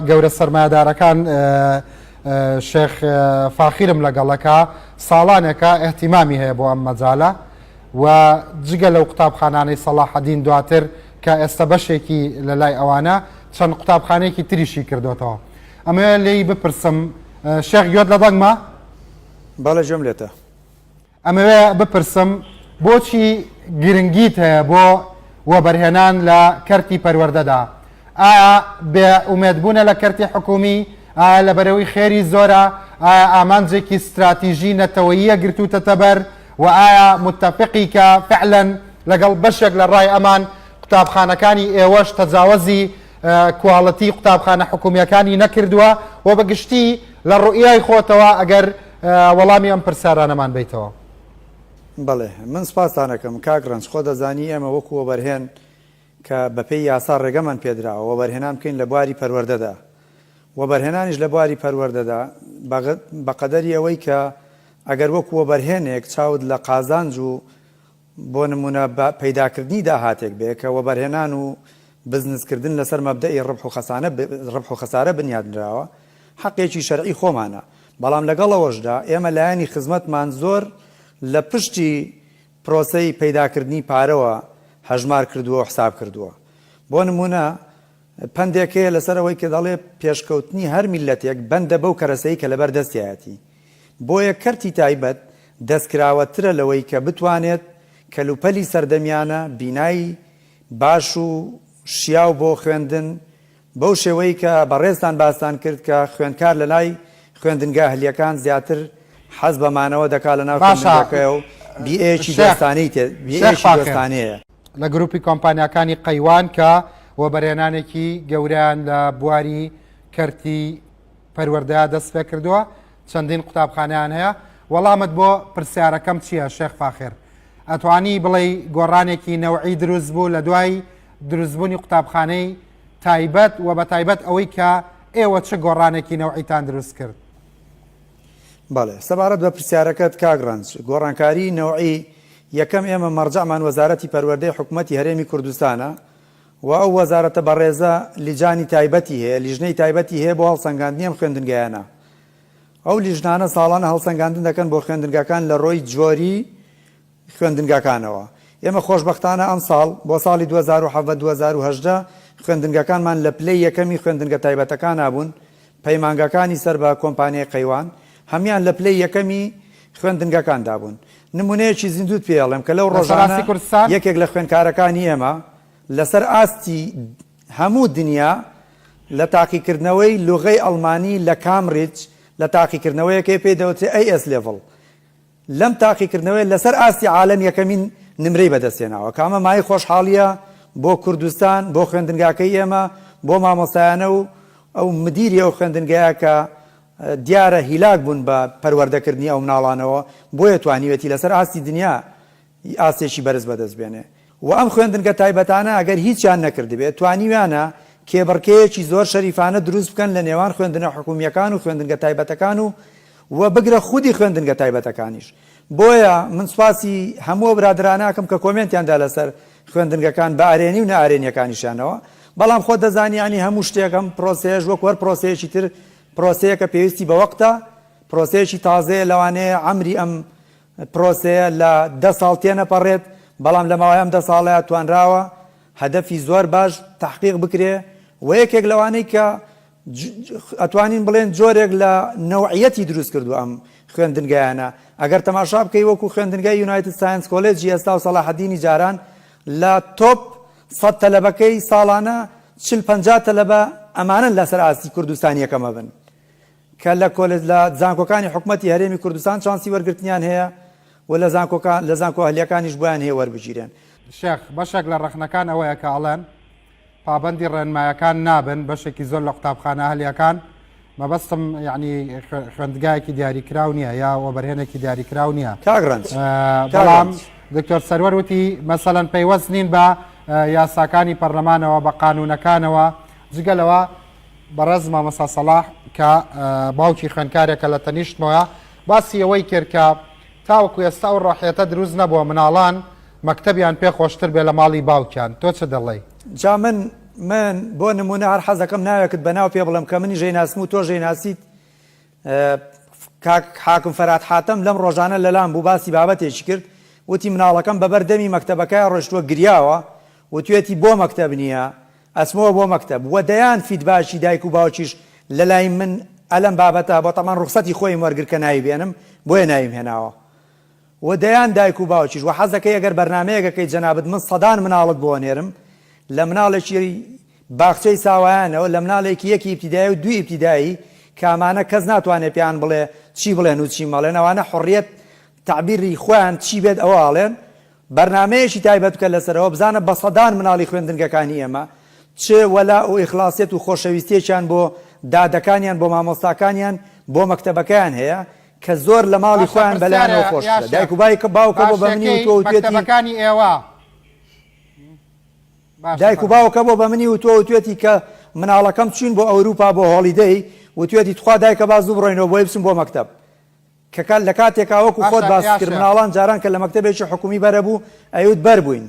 گەورە سەرمایه‌دارەکان شێخ فاخیرم لەگەڵەکە ساڵانێکە احتیمامی هەیە بۆ ئەم مەجالە و جگە لەو قوتابخانانەی سەلاحەدین دواتر کە ئێستا بەشێکی لە لای ئەوانە چەند قوتابخانەیەکی تریشی کردوتەوە. ئەمە لێی بپرسم شێخ گوێت لە دەنگمە؟ بەڵێ گوێم لێتە. ئەمەوێ بپرسم بۆچی گرنگیت هەیە بۆ وەبەرهێنان لە کەرتی پەروەردەدا؟ ئایا بێ ئومێدبوونە لە کەرتی حکومی؟ ئایا لە بەرەوەی خێری زۆرە؟ ئایا ئامانجێکی استراتیژی نەتەوەییە گرتوتە بەر؟ و ئایا متفقی کە فعلا لەگەڵ بەشێک لە ڕای ئەمان قوتابخانەکانی ئێوەش تەجاوەزی کواڵەتی قوتابخانە حکومیەکانی نەکردووە و بەگشتی لە ڕوئیای خۆتەوە ئەگەر وەڵامی ئەم پرسیارانەمان بیتەوە؟ بەڵێ من سپاسانەکەم کاک ڕەنج، خۆ دەزانی ئێمە وەکو وەبەرهێن کە بەپێی یاسا ڕێگەمان پێدراوە وەبەرهێنان بکەین لە بواری پەروەردەدا. وەبەرهێنانیش لە بواری پەروەردەدا بەقەدەری ئەوەی کە ئەگەر وەکو وەبەرهێنێک چاود لە قازانج و بۆ نمونە پەیداکردنی داهاتێک بێ کە وەبەرهێنان و بزنسکردن لەسەر مەبدەئی ڕبح و خەسارە بنیادراوە حەقێکی شەرعی خۆمانە. بەڵام لەگەڵەوەشدا ئێمە لایەنی خزمەتمان زۆر لە پشتی پرۆسەی پەیداکردنی پارەوە هەژمار کردووە و حساب کردووە. بۆ نمونە پندێکەیە لەسەرەوەی کە دەڵێ پێشکەوتنی هەر میلەتێک بەندە بەو کەرەسەی کە لەبەر دەستیایەتی. بۆیە کەرتی تایبەت دەستکراوەترە لەوەی کە بتوانێت کەلوپەلی سەردەمیانە بینایی باش و شیاو بۆ خوێندن بەو شێوەی کە بەڕێزتان باستان کرد کە خوێندکار لە لای خوێندنگا هەلیەکان زیاتر حەز بەمانەوە دەکات لە ناو خوێندنگاکەیە و بیئەیەکی دۆستانەیە لە گروپی کۆمپانیاکانی قەیوان کە وەبەرهێنانێکی گەوریان لە بواری کەرتی پەروەردەیە دەست پێ کردووە. چەندین قوتابخانەیان هەیە. وەڵامت بۆ پرسیارەکەم چییە شێخ فاخر؟ ئەتوانی بڵێ گۆڕانێکی نەوعی دروست بوو لە دوای دروستبوونی قوتابخانەی تایبەت و بە تایبەت ئەوەی کە ئێوە چه گۆڕانێکی نەوعیتان دروست کرد؟ بەڵێ سەبارەت بە پرسیارەکەت کاک ڕەنج، گۆڕانکاری نەوعی یەکەم ئێمە مەرجەعمان وەزارەتی پەروەردەی حکوومەتی هەرێمی کوردستانە و ئەو وەزارەتە بەڕێزە لیجانی تایبەتی هەیە، لیژنەی تایبەتی هەیە بۆ هەڵسەنگاندنی ئەم خوێندنگایانە. ئەو لیژنانە ساڵانە هەڵسەنگاندن دەکەن بۆ خوێندنگاکان لە ڕۆی جۆری خوێندنگاکانەوە. ئێمە خۆشبەختانە ئەم ساڵ بۆ ساڵی 2017 خوێندنگەکانمان لە پلەی یەکەمی خوێندنگە تایبەتەکان نابوون. پەیمانگەکانی سەر بە کۆمپانیای قەیوان هەمیان لە پلەی یەکەمی خوێندنگەکان دابوون. نمونەیەکی زیندوت پێڵێم کە لەو ڕۆژانە یەکێک لە خوێندکارەکانی ئێمە لەسەر ئاستی هەموو دنیا لە تاقیکردنەوەی لوغەی ئەڵمانی لە کامبریج لە تاقیکردنەوەیەکەی پێی دەوترێت AS level لەم تاقیکردنەوەی لەسەر ئاستی عالەم یەکەمین نمرەی بەدەستێناوە. کامە مای خۆشحاڵیە بۆ کوردستان، بۆ خوێندنگاکەی ئێمە، بۆ مامۆستایانە و ئەو مدیری ئەو خوێندنگەیە کە دیارە هیلاک بوون بە پەروەردەکردنی ئەو مناڵانەوە بۆیە توانیوێتی لەسەر ئاستی دنیا ئاستێکی بەرز بەدەست بێنێ. و ئەم خوێندنگە تایبەتانە ئەگەر هیچیان نەکردبێت توانیویانە کێبڕکەیەکی زۆر شەریفانە دروست بکەن لە نێوان خوێندنە حکومیەکان و خوێندنگە تایبەتەکان و بگرە خودی خوێندنگە تایبەتەکانیش. بۆیە من سواسی هەموو برادراناکەم کە کۆمنتیاندا لەسەر خوێندنگەکان بە ئارێنی و نەئارێنیەکانیشانەوە. بەڵام خۆ دەزانیانی هەموو شتێکم پرۆسەیەش وەک وەر پرۆسەیەکی تر پرۆسەیەکە پێویستی بە وەقتە، پرۆسەیەکی تازەیە لەوانەیە ئەمری ئەم پرۆسەیە لە 10 ساڵ تێنەپەڕێت، بەڵام لە ماوەی ئەم 10 ساڵەیە توانراوە هەدەفی زۆر باش تحقیق بکرێ و یەکێک لەوانەی کە ئەتوانین بڵێن جۆرێک لە نەوعیەتی دروست کردو ئەم خوێندنگایانە. ئەگەر تەماشا بکەی وەکو خوێندنگای یونایتد ساینس کۆلێجی ئێستا و سەلاحەدینی جاران لە تۆپ 100 تەلەبەکەی ساڵانە 40-50 تەلەبە ئەمانن لەسەر ئاستی کوردستانیەکەمە بن کە لە کۆلێج لە زانکۆکانی حکوومەتی هەرێمی کوردستان چانسی وەرگرتنیان هەیە و لە زانکۆ هەلیەکانیش بۆیان هەیە وەربگیرێن. شێخ بەشێک لە ڕەخنەکان ئەوەیە کە ئەڵێن پابەندی ڕێنمایەکان نابن بەشێکی زۆر لە قوتابخانە هەلیەکان مەبەستم یعنی خوێندگایەکی دیاریکراو نییە یا وەبەرهێنێکی دیاریکراو نییە. کاک ڕەنج بەڵام دکتۆر سەروەر وتی مەسەڵەن پەیوەست نین بە یاساکانی پەرلەمانەوە بە قانونەکانەوە. جگەلەوە بەڕێز مامۆستا سەلاح کە باوکی خوێندکارێکە لە تەنیشتمەوە باسی ئەوەی کرد کە تاوەکو ئێستا و ڕاحەتە دروست نەبووە مناڵان مەکتەبیان پێ خۆشتر بێ لە ماڵی باوکیان. تۆ چه دەڵێی؟ جا من من بۆ نمونە هەر حەزەکەم ناوێکت بەناو پێ بڵم کە منی ژێناسم و تۆ ژێناسیت حاکم فەرات حاتەم لەم ڕۆژانە لەلام بوو باسی بابەتێکی کرد وتی مناڵەکەم بەبەردەمی مەکتەبەکەی ڕۆشتووە گریاوە و توێتی بۆ مەکتەب نییە ئەسمەوە بۆ مەکتەب وە دەیان فیدباشی دایک و باوکیش لە لای من ئەلەم بابەتە بۆ تەمان ڕوخسەتی خۆی وەرگر کە ناوی بێنم بۆیە ناویم هێناوە و دەیان دایک و باوکیش و حەزەکەی ئەگەر بەرنامەیەکەکەی جەنابەت من سەدان مناڵت بۆ نێرم لە مناڵێکی باخچەی ساوایانەوە لە مناڵێکی یەکی ئیبتیدایی و دوی ئیبتیدایی کامانە کەس ناتوانێت پیان بڵێ چی بڵێن و چی مەڵێن ئەوانە حڕیەت تعبیری خۆیان چی بێت ئەوە ئاڵێن بەرنامەیەکی تایبەت بکە لەسەرەوە بزانە بە سەدان مناڵی خوێندنگەکانی ئێمە چ وەلا و ئیخلاسیەت و خۆشەویستیەکیان بۆ دادەکانیان بۆ مامۆستاکانیان بۆ مەکتەبەکەیان هەیە کە زۆر لە ماڵی خۆیان بەلایانەوە خۆشە دایک و باوکە بۆ بە منی و تۆ توێتی مەکتەبەکانی ئێوە دایک و باوکە بۆ بە منی و تۆ توێتی کە مناڵەکەم چین بۆ ئەوروپا بۆ هۆڵیدەی و توێتی تخوا دایکە باز دوو بڕۆینەوە بۆی بچم بۆ مەکتەب کە لە کاتێکا وەکو خۆت باس کرد مناڵان جاران کە لە مەکتەبێکی حکومی بەرەبوو ئەیوت بەربووین